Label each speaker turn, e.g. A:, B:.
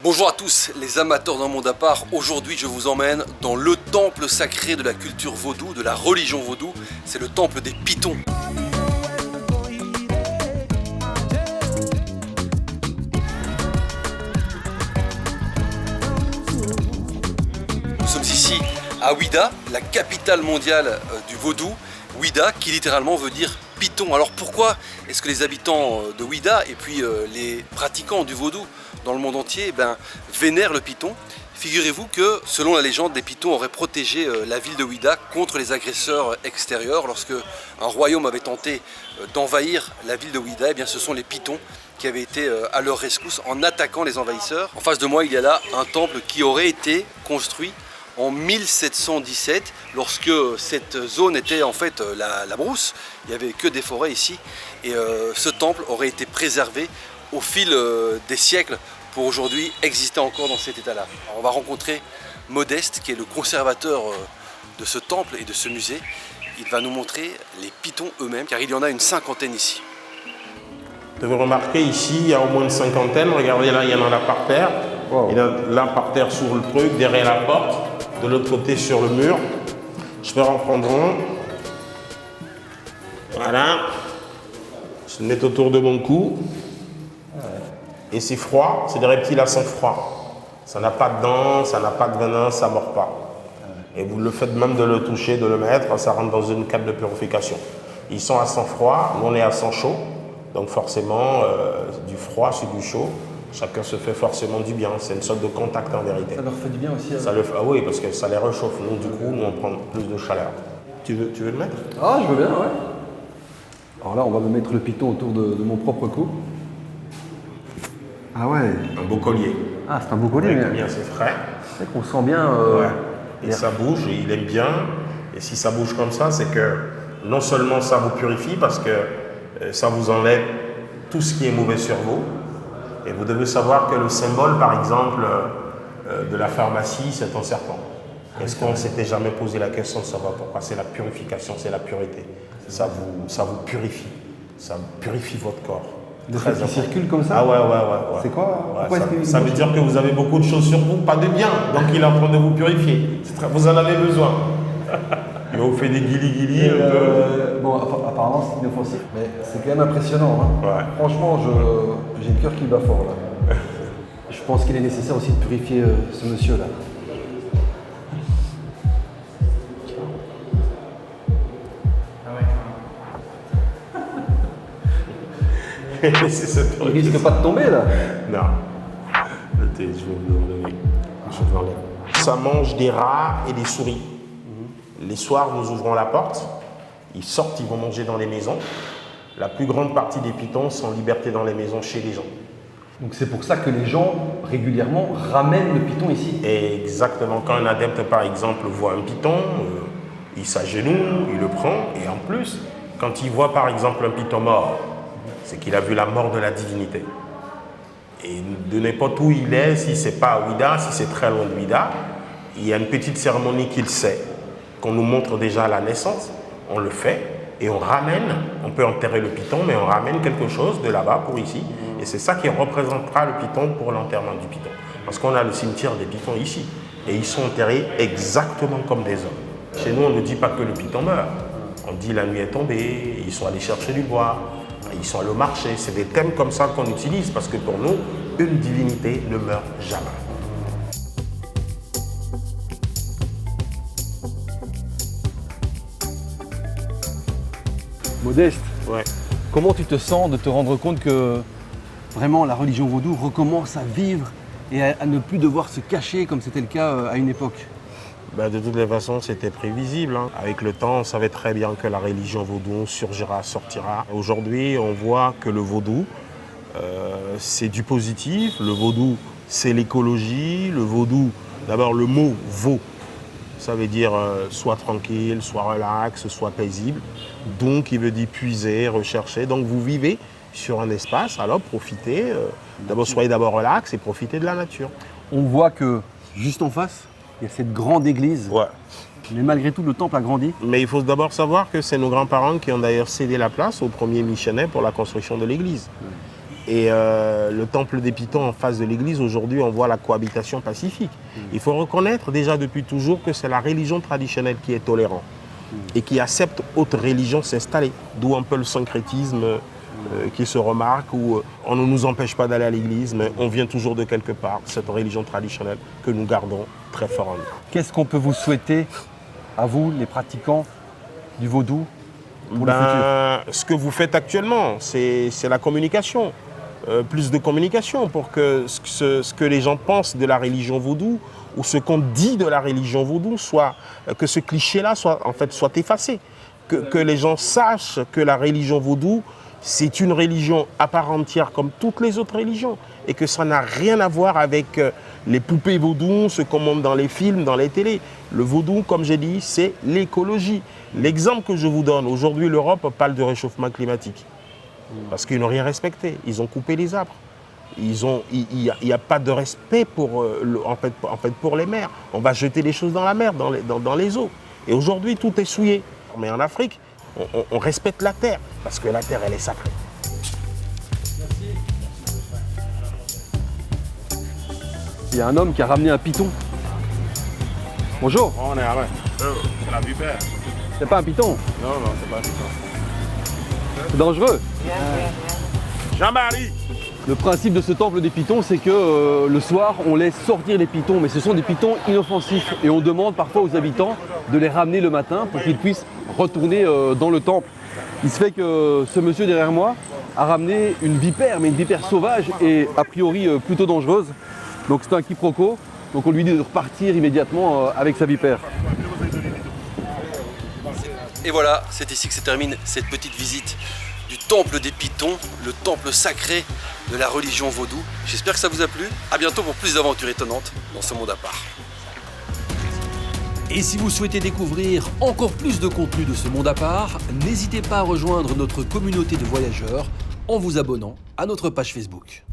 A: Bonjour à tous les amateurs d'un monde à part. Aujourd'hui je vous emmène dans le temple sacré de la culture vaudou, de la religion vaudou. C'est le temple des Pitons. Nous sommes ici à Ouida, la capitale mondiale du vaudou. Ouida qui littéralement veut dire Piton. Alors pourquoi est-ce que les habitants de Ouida et puis les pratiquants du vaudou dans le monde entier vénèrent le Piton? Figurez-vous que selon la légende, les Pitons auraient protégé la ville de Ouida contre les agresseurs extérieurs. Lorsque un royaume avait tenté d'envahir la ville de Ouida, ce sont les Pitons qui avaient été à leur rescousse en attaquant les envahisseurs. En face de moi, il y a là un temple qui aurait été construit en 1717, lorsque cette zone était en fait la brousse. Il n'y avait que des forêts ici. Et ce temple aurait été préservé au fil des siècles pour aujourd'hui exister encore dans cet état-là. On va rencontrer Modeste, qui est le conservateur de ce temple et de ce musée. Il va nous montrer les Pitons eux-mêmes, car il y en a une cinquantaine ici.
B: Vous devez remarquer ici, il y a au moins une cinquantaine. Regardez là, il y en a là par terre. Wow. Il y en a là par terre sur le truc, derrière la porte. De l'autre côté sur le mur. Je vais en prendre un. Voilà. Je le mets autour de mon cou. Et c'est froid, c'est des reptiles à sang froid. Ça n'a pas de dents, ça n'a pas de venin, ça ne mord pas. Et vous le faites même de le toucher, de le mettre, ça rentre dans une cave de purification. Ils sont à sang froid, nous on est à sang chaud. Donc forcément, du froid sur du chaud, chacun se fait forcément du bien. C'est une sorte de contact en vérité.
C: Ça leur fait du bien aussi.
B: Ça le fait, ah oui, parce que ça les réchauffe. Nous, du coup, on prend plus de chaleur. Tu veux le mettre?
C: Ah, je veux bien, ouais. Alors là, on va me mettre le Piton autour de mon propre cou. Ah ouais.
B: Un beau collier.
C: Ah, c'est un beau collier.
B: Ouais, bien, c'est frais.
C: C'est vrai qu'on sent bien.
B: Ouais. Et ça bouge, et il aime bien. Et si ça bouge comme ça, c'est que non seulement ça vous purifie, parce que ça vous enlève tout ce qui est mauvais sur vous. Et vous devez savoir que le symbole, par exemple, de la pharmacie, c'est un serpent. Est-ce qu'on ne s'était jamais posé la question de savoir pourquoi? C'est la purification, c'est la pureté. Ça vous purifie. Ça purifie votre corps.
C: De fait qui circule comme ça?
B: Ah ouais.
C: C'est quoi?
B: Ça veut dire que vous avez beaucoup de choses sur vous, pas de bien. Donc il est en train de vous purifier. Vous en avez besoin. Il vous fait des guilis.
C: Bon, apparemment c'est inoffensif, mais c'est quand même impressionnant. Hein.
B: Ouais.
C: Franchement, j'ai le cœur qui bat fort là. Je pense qu'il est nécessaire aussi de purifier ce monsieur là. Il risque pas de tomber là?
B: Non. Je vais vous enlever. Ça mange des rats et des souris. Les soirs, nous ouvrons la porte. Ils sortent, ils vont manger dans les maisons. La plus grande partie des pitons sont en liberté dans les maisons chez les gens.
C: Donc c'est pour ça que les gens, régulièrement, ramènent le Piton ici?
B: Exactement. Quand un adepte, par exemple, voit un piton, il s'agenouille, il le prend. Et en plus, quand il voit, par exemple, un piton mort, c'est qu'il a vu la mort de la divinité. Et de n'importe où il est, si ce n'est pas à Ouida, si c'est très loin de Ouida, il y a une petite cérémonie qu'il sait, qu'on nous montre déjà à la naissance, on le fait et on ramène, on peut enterrer le piton, mais on ramène quelque chose de là-bas pour ici. Et c'est ça qui représentera le piton pour l'enterrement du piton. Parce qu'on a le cimetière des pitons ici. Et ils sont enterrés exactement comme des hommes. Chez nous, on ne dit pas que le piton meurt. On dit la nuit est tombée, ils sont allés chercher du bois. Ils sont allés au marché. C'est des thèmes comme ça qu'on utilise parce que pour nous, une divinité ne meurt jamais.
C: Modeste,
B: ouais.
C: Comment tu te sens de te rendre compte que vraiment la religion vaudou recommence à vivre et à ne plus devoir se cacher comme c'était le cas à une époque?
B: De toutes les façons, c'était prévisible. Hein. Avec le temps, on savait très bien que la religion vaudou surgira, sortira. Aujourd'hui, on voit que le vaudou, c'est du positif. Le vaudou, c'est l'écologie. Le vaudou, d'abord, le mot « vaud », ça veut dire soit tranquille, soit relax, soit paisible. Donc, il veut dire puiser, rechercher. Donc, vous vivez sur un espace, alors profitez. D'abord, soyez d'abord relax et profitez de la nature.
C: On voit que, juste en face, il y a cette grande église.
B: Ouais.
C: Mais malgré tout, le temple a grandi.
B: Mais il faut d'abord savoir que c'est nos grands-parents qui ont d'ailleurs cédé la place aux premiers missionnaires pour la construction de l'église. Et le temple des Pythons en face de l'église, aujourd'hui, on voit la cohabitation pacifique. Il faut reconnaître déjà depuis toujours que c'est la religion traditionnelle qui est tolérante et qui accepte autres religions s'installer. D'où un peu le syncrétisme qui se remarque, où on ne nous empêche pas d'aller à l'église, mais on vient toujours de quelque part, cette religion traditionnelle que nous gardons très fort en nous.
C: Qu'est-ce qu'on peut vous souhaiter, à vous, les pratiquants du vaudou, pour le futur?
B: Ce que vous faites actuellement, c'est la communication. Plus de communication pour que ce que les gens pensent de la religion vaudou ou ce qu'on dit de la religion vaudou, que ce cliché-là soit effacé. Que les gens sachent que la religion vaudou, c'est une religion à part entière comme toutes les autres religions et que ça n'a rien à voir avec les poupées vaudou, ce qu'on montre dans les films, dans les télés. Le vaudou, comme j'ai dit, c'est l'écologie. L'exemple que je vous donne, aujourd'hui l'Europe parle de réchauffement climatique parce qu'ils n'ont rien respecté, ils ont coupé les arbres. Il n'y a pas de respect pour les mers. On va jeter les choses dans la mer, dans les eaux. Et aujourd'hui, tout est souillé. Mais en Afrique, on respecte la terre, parce que la terre, elle est sacrée.
C: Il y a un homme qui a ramené un python. Bonjour.
D: On est à c'est la vipère.
C: C'est pas un python?
D: Non, c'est pas un python.
C: C'est dangereux.
D: Jean-Marie.
C: Le principe de ce temple des pythons, c'est que le soir, on laisse sortir les pythons, mais ce sont des pythons inoffensifs. Et on demande parfois aux habitants de les ramener le matin pour qu'ils puissent retourner dans le temple. Il se fait que ce monsieur derrière moi a ramené une vipère, mais une vipère sauvage et a priori plutôt dangereuse. Donc c'est un quiproquo. Donc on lui dit de repartir immédiatement avec sa vipère.
A: Et voilà, c'est ici que se termine cette petite visite du temple des Pythons, le temple sacré de la religion vaudou. J'espère que ça vous a plu. À bientôt pour plus d'aventures étonnantes dans ce monde à part.
E: Et si vous souhaitez découvrir encore plus de contenu de ce monde à part, n'hésitez pas à rejoindre notre communauté de voyageurs en vous abonnant à notre page Facebook.